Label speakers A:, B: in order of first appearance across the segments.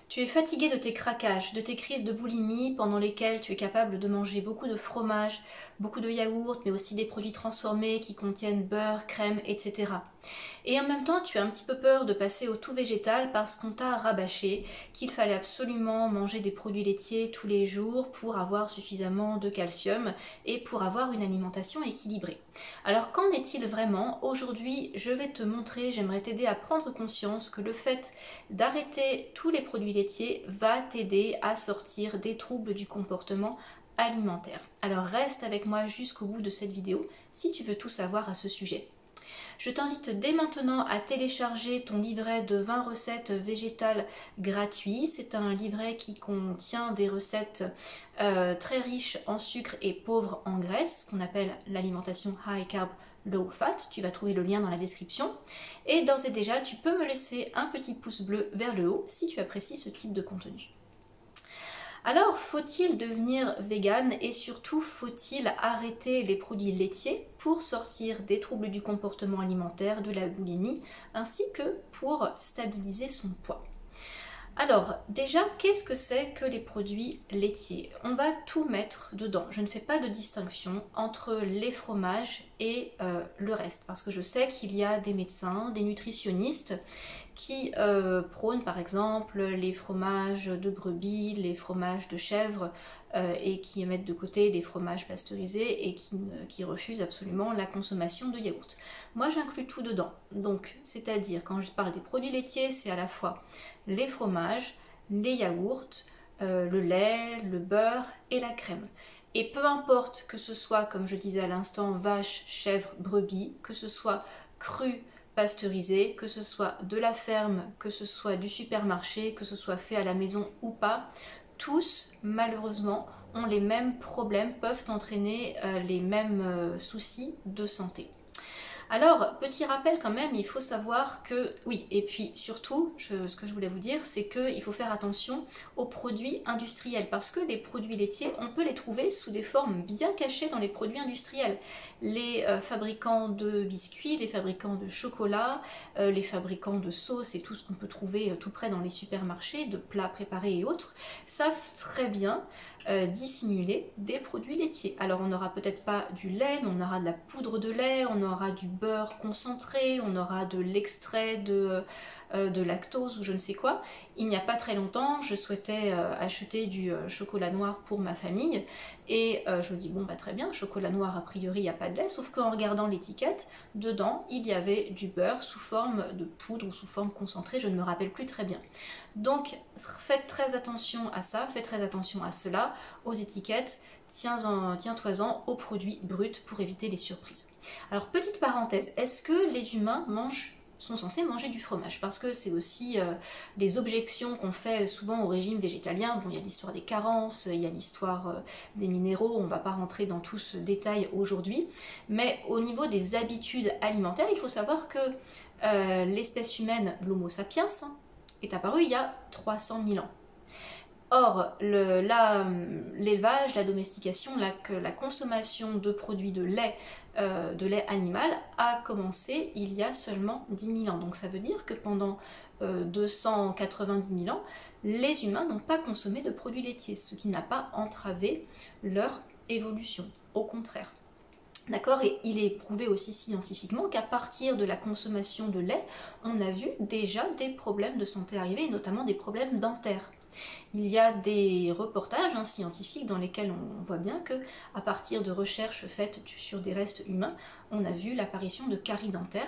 A: Tu es fatigué de tes craquages, de tes crises de boulimie pendant lesquelles tu es capable de manger beaucoup de fromage, beaucoup de yaourt, mais aussi des produits transformés qui contiennent beurre, crème, etc. Et en même temps, tu as un petit peu peur de passer au tout végétal parce qu'on t'a rabâché qu'il fallait absolument manger des produits laitiers tous les jours pour avoir suffisamment de calcium et pour avoir une alimentation équilibrée. Alors qu'en est-il vraiment? Aujourd'hui, je vais te montrer, j'aimerais t'aider à prendre conscience que le fait d'arrêter tous les produits laitiers va t'aider à sortir des troubles du comportement alimentaire. Alors reste avec moi jusqu'au bout de cette vidéo si tu veux tout savoir à ce sujet. Je t'invite dès maintenant à télécharger ton livret de 20 recettes végétales gratuit. C'est un livret qui contient des recettes très riches en sucre et pauvres en graisse, qu'on appelle l'alimentation high carb low fat. Tu vas trouver le lien dans la description. Et d'ores et déjà, tu peux me laisser un petit pouce bleu vers le haut si tu apprécies ce type de contenu. Alors, faut-il devenir vegan et surtout faut-il arrêter les produits laitiers pour sortir des troubles du comportement alimentaire, de la boulimie, ainsi que pour stabiliser son poids? Alors, déjà, qu'est-ce que c'est que les produits laitiers? On va tout mettre dedans. Je ne fais pas de distinction entre les fromages et le reste, parce que je sais qu'il y a des médecins, des nutritionnistes qui prônent par exemple les fromages de brebis, les fromages de chèvre et qui mettent de côté les fromages pasteurisés et qui refusent absolument la consommation de yaourt. Moi j'inclus tout dedans, donc c'est-à-dire quand je parle des produits laitiers, c'est à la fois les fromages, les yaourts, le lait, le beurre et la crème. Et peu importe que ce soit, comme je disais à l'instant, vache, chèvre, brebis, que ce soit cru, pasteurisé, que ce soit de la ferme, que ce soit du supermarché, que ce soit fait à la maison ou pas, tous malheureusement ont les mêmes problèmes, peuvent entraîner les mêmes soucis de santé. Alors, petit rappel quand même, il faut savoir que, oui, et puis surtout, ce que je voulais vous dire, c'est qu'il faut faire attention aux produits industriels, parce que les produits laitiers, on peut les trouver sous des formes bien cachées dans les produits industriels. Les fabricants de biscuits, les fabricants de chocolat, les fabricants de sauces et tout ce qu'on peut trouver tout près dans les supermarchés, de plats préparés et autres, savent très bien dissimuler des produits laitiers. Alors on n'aura peut-être pas du lait, mais on aura de la poudre de lait, on aura du beurre concentré, on aura de l'extrait de lactose ou je ne sais quoi. Il n'y a pas très longtemps, je souhaitais acheter du chocolat noir pour ma famille et je me dis bon bah très bien, chocolat noir a priori il n'y a pas de lait, sauf qu'en regardant l'étiquette, dedans il y avait du beurre sous forme de poudre ou sous forme concentrée, je ne me rappelle plus très bien. Donc faites très attention à ça, faites très attention à cela, aux étiquettes, tiens-toi-en aux produits bruts pour éviter les surprises. Alors petite parenthèse, est-ce que les humains sont censés manger du fromage? Parce que c'est aussi les objections qu'on fait souvent au régime végétalien. Bon, il y a l'histoire des carences, il y a l'histoire des minéraux, on ne va pas rentrer dans tout ce détail aujourd'hui. Mais au niveau des habitudes alimentaires, il faut savoir que l'espèce humaine, l'Homo sapiens, est apparue il y a 300 000 ans. Or, l'élevage, la domestication, la consommation de produits de lait animal a commencé il y a seulement 10 000 ans. Donc ça veut dire que pendant 290 000 ans, les humains n'ont pas consommé de produits laitiers, ce qui n'a pas entravé leur évolution, au contraire. D'accord, et il est prouvé aussi scientifiquement qu'à partir de la consommation de lait, on a vu déjà des problèmes de santé arriver, et notamment des problèmes dentaires. Il y a des reportages scientifiques dans lesquels on voit bien que, à partir de recherches faites sur des restes humains, on a vu l'apparition de caries dentaires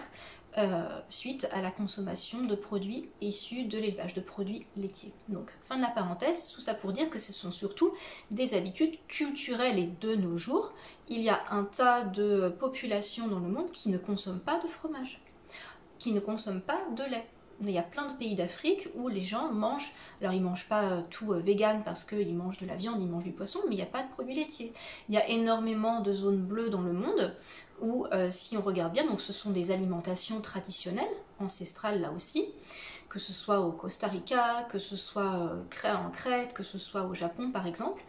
A: suite à la consommation de produits issus de l'élevage, de produits laitiers. Donc, fin de la parenthèse, tout ça pour dire que ce sont surtout des habitudes culturelles et de nos jours, il y a un tas de populations dans le monde qui ne consomment pas de fromage, qui ne consomment pas de lait. Il y a plein de pays d'Afrique où les gens mangent, alors ils ne mangent pas tout vegan parce qu'ils mangent de la viande, ils mangent du poisson, mais il n'y a pas de produits laitiers. Il y a énormément de zones bleues dans le monde où, si on regarde bien, donc ce sont des alimentations traditionnelles, ancestrales là aussi, que ce soit au Costa Rica, que ce soit en Crète, que ce soit au Japon par exemple.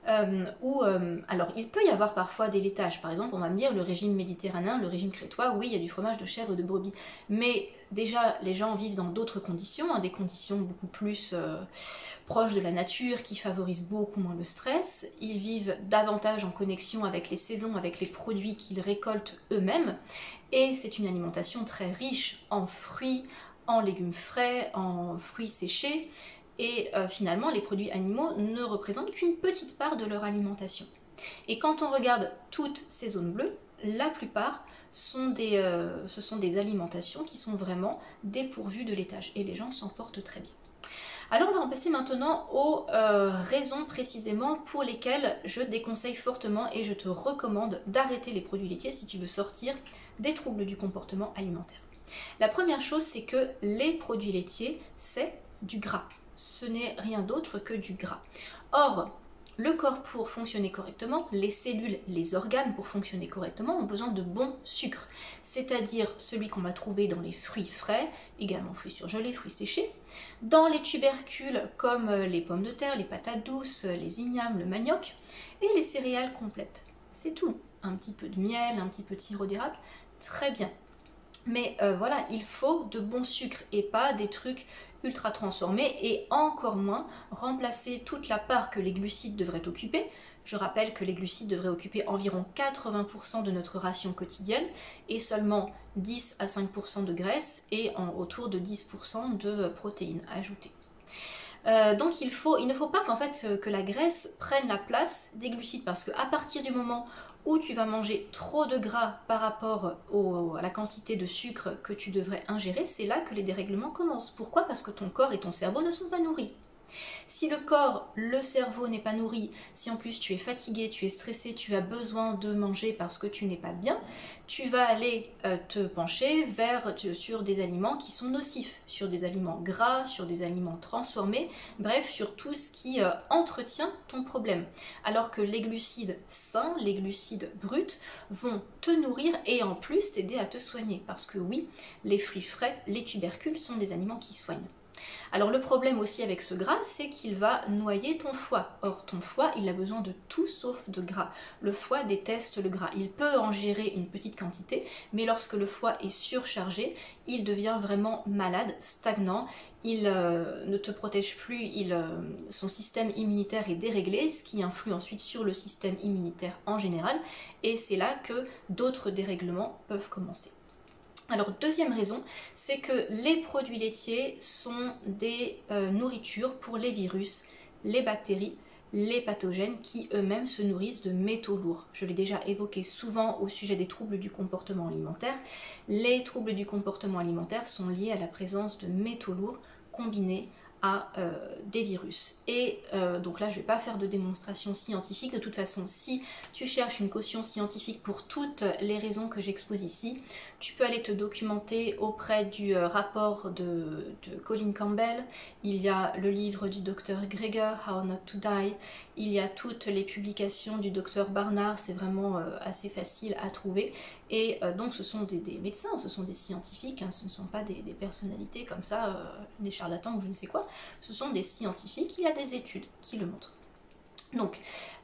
A: Alors il peut y avoir parfois des laitages, par exemple on va me dire le régime méditerranéen, le régime crétois, oui il y a du fromage de chèvre et de brebis, mais déjà les gens vivent dans d'autres conditions, hein, des conditions beaucoup plus proches de la nature, qui favorisent beaucoup moins le stress, ils vivent davantage en connexion avec les saisons, avec les produits qu'ils récoltent eux-mêmes, et c'est une alimentation très riche en fruits, en légumes frais, en fruits séchés, et finalement les produits animaux ne représentent qu'une petite part de leur alimentation. Et quand on regarde toutes ces zones bleues, la plupart ce sont des alimentations qui sont vraiment dépourvues de laitage, et les gens s'en portent très bien. Alors on va en passer maintenant aux raisons précisément pour lesquelles je déconseille fortement et je te recommande d'arrêter les produits laitiers si tu veux sortir des troubles du comportement alimentaire. La première chose, c'est que les produits laitiers, c'est du gras. Ce n'est rien d'autre que du gras. Or, le corps pour fonctionner correctement, les cellules, les organes pour fonctionner correctement ont besoin de bons sucres, c'est-à-dire celui qu'on va trouver dans les fruits frais, également fruits surgelés, fruits séchés, dans les tubercules comme les pommes de terre, les patates douces, les ignames, le manioc, et les céréales complètes. C'est tout. Un petit peu de miel, un petit peu de sirop d'érable, très bien. Mais voilà, il faut de bons sucres et pas des trucs ultra transformés, et encore moins remplacer toute la part que les glucides devraient occuper. Je rappelle que les glucides devraient occuper environ 80% de notre ration quotidienne et seulement 10 à 5% de graisse et autour de 10% de protéines ajoutées. Donc il ne faut pas qu'en fait que la graisse prenne la place des glucides, parce qu'à partir du moment où tu vas manger trop de gras par rapport à la quantité de sucre que tu devrais ingérer, c'est là que les dérèglements commencent. Pourquoi? Parce que ton corps et ton cerveau ne sont pas nourris. Si le corps, le cerveau n'est pas nourri, si en plus tu es fatigué, tu es stressé, tu as besoin de manger parce que tu n'es pas bien, tu vas aller te pencher sur des aliments qui sont nocifs, sur des aliments gras, sur des aliments transformés, bref, sur tout ce qui entretient ton problème. Alors que les glucides sains, les glucides bruts, vont te nourrir et en plus t'aider à te soigner. Parce que oui, les fruits frais, les tubercules sont des aliments qui soignent. Alors le problème aussi avec ce gras, c'est qu'il va noyer ton foie. Or ton foie, il a besoin de tout sauf de gras. Le foie déteste le gras. Il peut en gérer une petite quantité, mais lorsque le foie est surchargé, il devient vraiment malade, stagnant. Il ne te protège plus, son système immunitaire est déréglé, ce qui influe ensuite sur le système immunitaire en général. Et c'est là que d'autres dérèglements peuvent commencer. Alors deuxième raison, c'est que les produits laitiers sont des nourritures pour les virus, les bactéries, les pathogènes qui eux-mêmes se nourrissent de métaux lourds. Je l'ai déjà évoqué souvent au sujet des troubles du comportement alimentaire. Les troubles du comportement alimentaire sont liés à la présence de métaux lourds combinés à des virus. Et donc là je ne vais pas faire de démonstration scientifique. De toute façon, si tu cherches une caution scientifique pour toutes les raisons que j'expose ici, tu peux aller te documenter auprès du rapport de Colin Campbell. Il y a le livre du Dr Greger, How Not to Die. Il y a toutes les publications du Dr Barnard, c'est vraiment assez facile à trouver. Et donc ce sont des médecins, ce sont des scientifiques, hein, ce ne sont pas des personnalités comme ça, des charlatans ou je ne sais quoi. Ce sont des scientifiques, il y a des études qui le montrent. Donc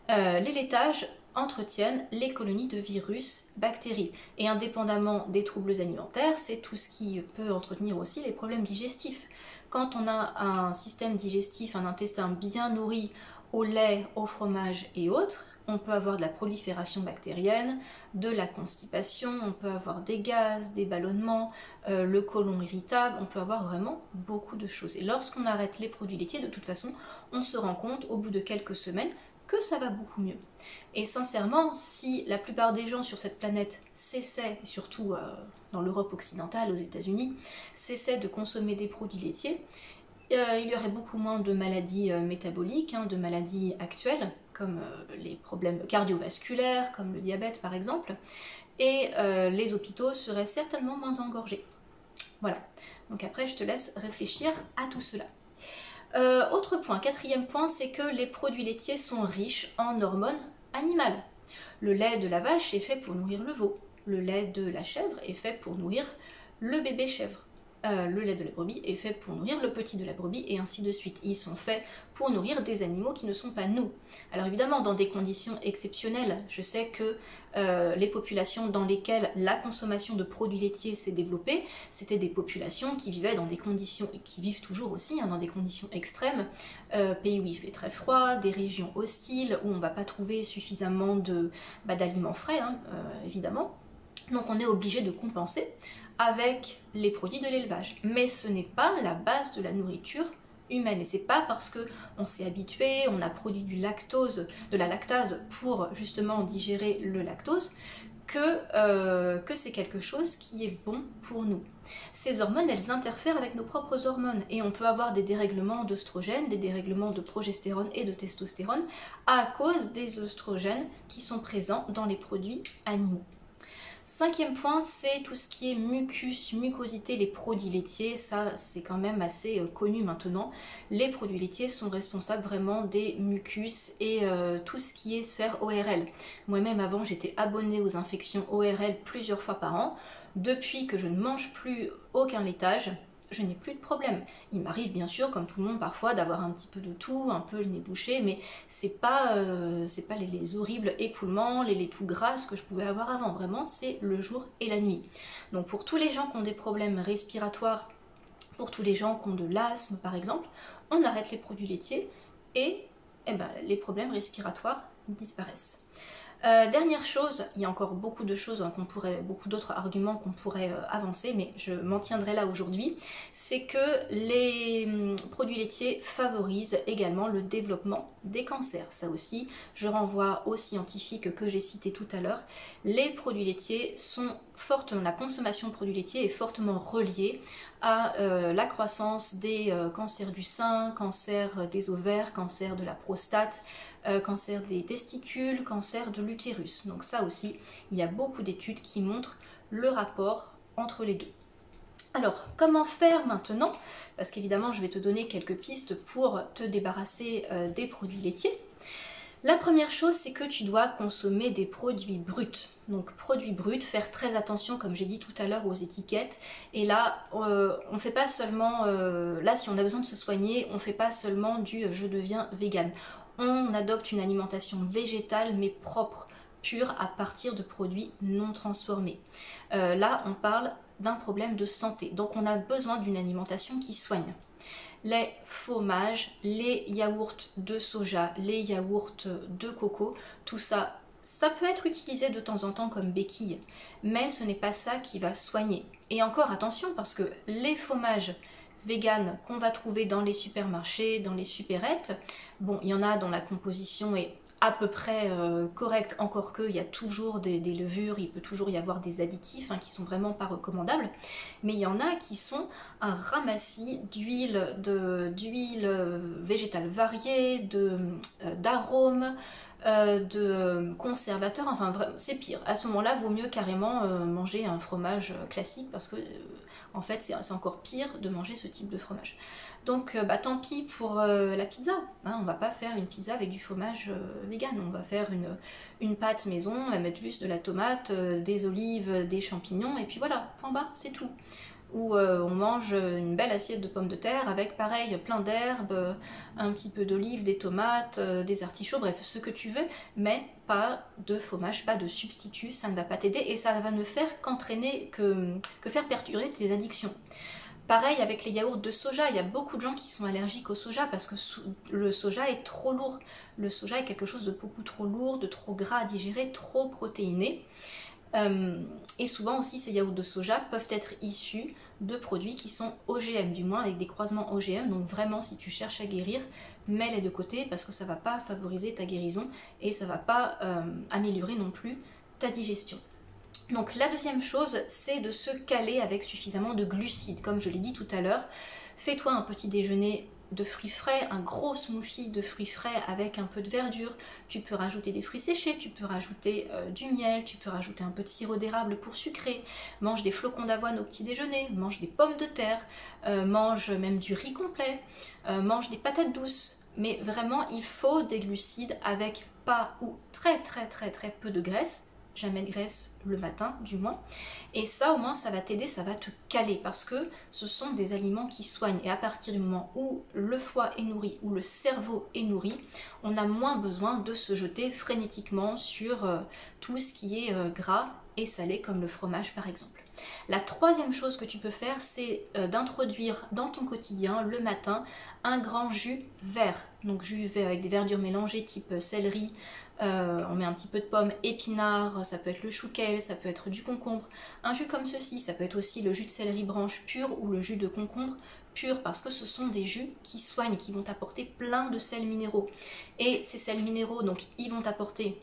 A: les laitages entretiennent les colonies de virus, bactéries. Et indépendamment des troubles alimentaires, c'est tout ce qui peut entretenir aussi les problèmes digestifs. Quand on a un système digestif, un intestin bien nourri au lait, au fromage et autres, on peut avoir de la prolifération bactérienne, de la constipation, on peut avoir des gaz, des ballonnements, le côlon irritable, on peut avoir vraiment beaucoup de choses. Et lorsqu'on arrête les produits laitiers, de toute façon, on se rend compte au bout de quelques semaines que ça va beaucoup mieux. Et sincèrement, si la plupart des gens sur cette planète cessaient, surtout dans l'Europe occidentale, aux États-Unis, cessaient de consommer des produits laitiers, il y aurait beaucoup moins de maladies métaboliques, de maladies actuelles, comme les problèmes cardiovasculaires, comme le diabète par exemple, et les hôpitaux seraient certainement moins engorgés. Voilà, donc après je te laisse réfléchir à tout cela. Autre point, quatrième point, c'est que les produits laitiers sont riches en hormones animales. Le lait de la vache est fait pour nourrir le veau, le lait de la chèvre est fait pour nourrir le bébé chèvre. le lait de la brebis est fait pour nourrir le petit de la brebis et ainsi de suite. Ils sont faits pour nourrir des animaux qui ne sont pas nous. Alors évidemment, dans des conditions exceptionnelles, je sais que les populations dans lesquelles la consommation de produits laitiers s'est développée, c'était des populations qui vivaient dans des conditions, qui vivent toujours aussi, hein, dans des conditions extrêmes, pays où il fait très froid, des régions hostiles, où on ne va pas trouver suffisamment d'aliments frais, hein, évidemment. Donc on est obligé de compenser avec les produits de l'élevage. Mais ce n'est pas la base de la nourriture humaine. Et c'est pas parce qu'on s'est habitué, on a produit de la lactase pour justement digérer le lactose, que c'est quelque chose qui est bon pour nous. Ces hormones, elles interfèrent avec nos propres hormones et on peut avoir des dérèglements d'œstrogènes, des dérèglements de progestérone et de testostérone à cause des œstrogènes qui sont présents dans les produits animaux. Cinquième point, c'est tout ce qui est mucus, mucosité, les produits laitiers. Ça, c'est quand même assez connu maintenant. Les produits laitiers sont responsables vraiment des mucus et tout ce qui est sphère ORL. Moi-même, avant, j'étais abonnée aux infections ORL plusieurs fois par an. Depuis que je ne mange plus aucun laitage, je n'ai plus de problème. Il m'arrive bien sûr, comme tout le monde parfois, d'avoir un petit peu de toux, un peu le nez bouché, mais c'est pas les horribles écoulements, les laits tout gras que je pouvais avoir avant. Vraiment, c'est le jour et la nuit. Donc pour tous les gens qui ont des problèmes respiratoires, pour tous les gens qui ont de l'asthme par exemple, on arrête les produits laitiers et les problèmes respiratoires disparaissent. Dernière chose, il y a encore beaucoup de choses hein, beaucoup d'autres arguments qu'on pourrait avancer, mais je m'en tiendrai là aujourd'hui, c'est que les produits laitiers favorisent également le développement des cancers. Ça aussi, je renvoie aux scientifiques que j'ai cités tout à l'heure. Les produits laitiers sont fortement, la consommation de produits laitiers est fortement reliée à la croissance des cancers du sein, cancer des ovaires, cancer de la prostate, cancer des testicules, cancer de l'utérus. Donc ça aussi, il y a beaucoup d'études qui montrent le rapport entre les deux. Alors, comment faire maintenant? Parce qu'évidemment, je vais te donner quelques pistes pour te débarrasser des produits laitiers. La première chose, c'est que tu dois consommer des produits bruts. Donc produits bruts, faire très attention, comme j'ai dit tout à l'heure, aux étiquettes. Et là, on ne fait pas seulement, là si on a besoin de se soigner, on ne fait pas seulement du « je deviens vegan ». On adopte une alimentation végétale mais propre, pure, à partir de produits non transformés. Là, on parle d'un problème de santé. Donc on a besoin d'une alimentation qui soigne. Les fromages, les yaourts de soja, les yaourts de coco, tout ça, ça peut être utilisé de temps en temps comme béquille, mais ce n'est pas ça qui va soigner. Et encore attention, parce que les fromages vegan qu'on va trouver dans les supermarchés, dans les supérettes, bon, il y en a dont la composition est à peu près correcte, encore qu'il y a toujours des levures, il peut toujours y avoir des additifs hein, qui sont vraiment pas recommandables, mais il y en a qui sont un ramassis d'huile végétale variée, d'arômes, de conservateurs, enfin c'est pire. À ce moment-là, vaut mieux carrément manger un fromage classique parce que en fait c'est encore pire de manger ce type de fromage. Donc tant pis pour la pizza, hein, on va pas faire une pizza avec du fromage vegan, on va faire une pâte maison, on va mettre juste de la tomate, des olives, des champignons et puis voilà, en bas c'est tout. Où on mange une belle assiette de pommes de terre avec pareil plein d'herbes, un petit peu d'olives, des tomates, des artichauts, bref ce que tu veux, mais pas de fromage, pas de substitut, ça ne va pas t'aider et ça va ne faire qu'entraîner, que faire perdurer tes addictions. Pareil avec les yaourts de soja, il y a beaucoup de gens qui sont allergiques au soja parce que le soja est trop lourd. Le soja est quelque chose de beaucoup trop lourd, de trop gras à digérer, trop protéiné. Et souvent aussi ces yaourts de soja peuvent être issus de produits qui sont OGM, du moins avec des croisements OGM, donc vraiment si tu cherches à guérir, mets-les de côté parce que ça ne va pas favoriser ta guérison et ça ne va pas améliorer non plus ta digestion. Donc la deuxième chose, c'est de se caler avec suffisamment de glucides, comme je l'ai dit tout à l'heure. Fais-toi un petit déjeuner de fruits frais, un gros smoothie de fruits frais avec un peu de verdure. Tu peux rajouter des fruits séchés, tu peux rajouter du miel, tu peux rajouter un peu de sirop d'érable pour sucrer. Mange des flocons d'avoine au petit déjeuner, mange des pommes de terre, mange même du riz complet, mange des patates douces. Mais vraiment, il faut des glucides avec pas ou très peu de graisse. jamais de graisse le matin du moins. Et ça au moins ça va t'aider, ça va te caler parce que ce sont des aliments qui soignent. Et à partir du moment où le foie est nourri, où le cerveau est nourri, on a moins besoin de se jeter frénétiquement sur tout ce qui est gras et salé comme le fromage par exemple. La troisième chose que tu peux faire, c'est d'introduire dans ton quotidien le matin un grand jus vert. Donc jus vert avec des verdures mélangées type céleri, on met un petit peu de pommes, épinards, ça peut être le chou kale, ça peut être du concombre. Un jus comme ceci, ça peut être aussi le jus de céleri branche pur ou le jus de concombre pur parce que ce sont des jus qui soignent, qui vont apporter plein de sels minéraux. Et ces sels minéraux, donc ils vont apporter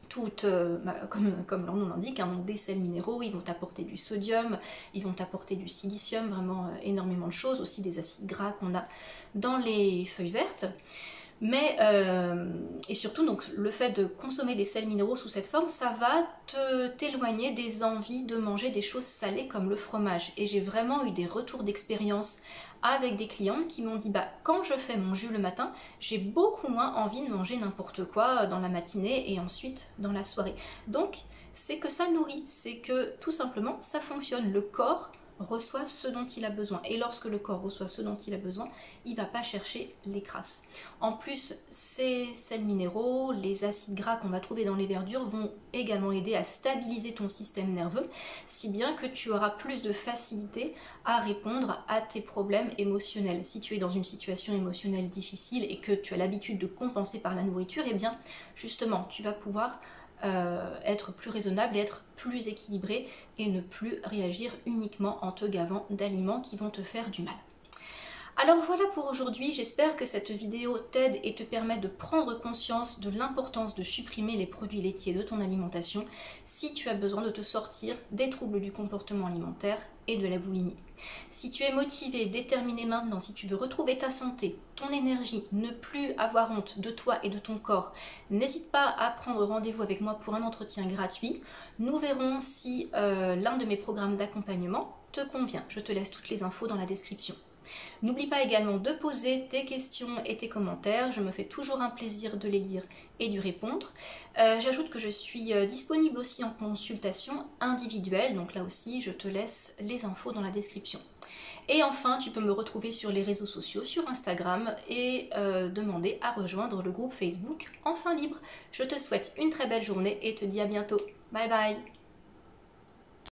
A: comme leur nom l'indique, hein, donc des sels minéraux, ils vont apporter du sodium, ils vont apporter du silicium, vraiment énormément de choses, aussi des acides gras qu'on a dans les feuilles vertes. Mais, et surtout, donc, le fait de consommer des sels minéraux sous cette forme, ça va t'éloigner des envies de manger des choses salées comme le fromage. Et j'ai vraiment eu des retours d'expérience avec des clientes qui m'ont dit bah, quand je fais mon jus le matin, j'ai beaucoup moins envie de manger n'importe quoi dans la matinée et ensuite dans la soirée. Donc, c'est que ça nourrit, c'est que tout simplement, ça fonctionne. Le corps reçoit ce dont il a besoin. Et lorsque le corps reçoit ce dont il a besoin, il ne va pas chercher les crasses. En plus, ces sels minéraux, les acides gras qu'on va trouver dans les verdures vont également aider à stabiliser ton système nerveux, si bien que tu auras plus de facilité à répondre à tes problèmes émotionnels. Si tu es dans une situation émotionnelle difficile et que tu as l'habitude de compenser par la nourriture, eh bien justement, tu vas pouvoir être plus raisonnable et être plus équilibré et ne plus réagir uniquement en te gavant d'aliments qui vont te faire du mal. Alors voilà pour aujourd'hui, j'espère que cette vidéo t'aide et te permet de prendre conscience de l'importance de supprimer les produits laitiers de ton alimentation si tu as besoin de te sortir des troubles du comportement alimentaire et de la boulimie. Si tu es motivé, déterminé maintenant, si tu veux retrouver ta santé, ton énergie, ne plus avoir honte de toi et de ton corps, n'hésite pas à prendre rendez-vous avec moi pour un entretien gratuit. Nous verrons si l'un de mes programmes d'accompagnement te convient. Je te laisse toutes les infos dans la description. N'oublie pas également de poser tes questions et tes commentaires, je me fais toujours un plaisir de les lire et d'y répondre. J'ajoute que je suis disponible aussi en consultation individuelle, donc là aussi je te laisse les infos dans la description. Et enfin, tu peux me retrouver sur les réseaux sociaux, sur Instagram et demander à rejoindre le groupe Facebook Enfants Libres. Je te souhaite une très belle journée et te dis à bientôt. Bye bye!